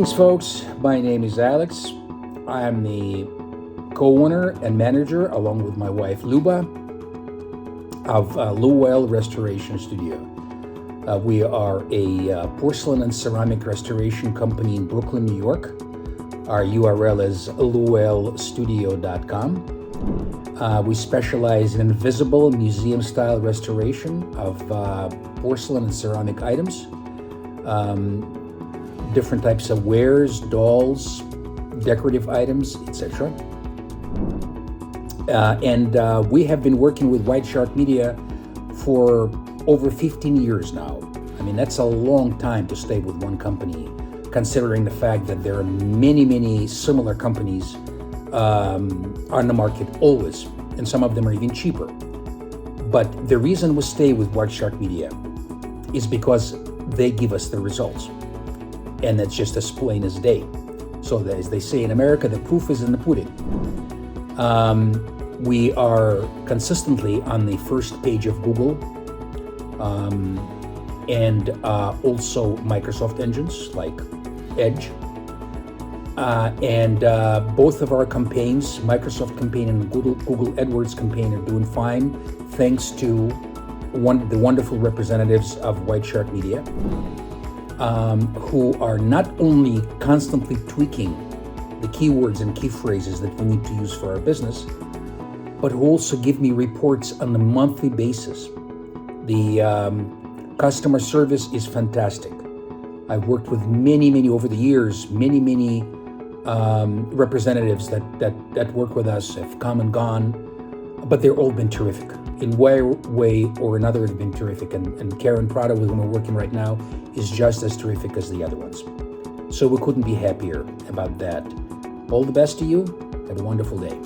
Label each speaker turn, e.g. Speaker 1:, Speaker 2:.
Speaker 1: Greetings, folks. My name is Alex. I am the co-owner and manager, along with my wife Luba, of Luel Restoration Studio. We are a porcelain and ceramic restoration company in Brooklyn, New York. Our URL is luelstudio.com. We specialize in invisible museum-style restoration of porcelain and ceramic items, different types of wares, dolls, decorative items, etc. We have been working with White Shark Media for over 15 years now. I mean, that's a long time to stay with one company, considering the fact that there are many similar companies on the market always, and some of them are even cheaper. But the reason we stay with White Shark Media is because they give us the results. And that's just as plain as day. So as they say in America, the proof is in the pudding. We are consistently on the first page of Google, and also Microsoft engines like Edge. Both of our campaigns, Microsoft campaign and Google AdWords campaign, are doing fine, thanks to the wonderful representatives of White Shark Media, who are not only constantly tweaking the keywords and key phrases that we need to use for our business, but who also give me reports on a monthly basis. The customer service is fantastic. I've worked with many over the years, many representatives that work with us have come and gone, but they've all been terrific. In one way or another, have been terrific. And Karen Prado, with whom we're working right now, is just as terrific as the other ones. So we couldn't be happier about that. All the best to you. Have a wonderful day.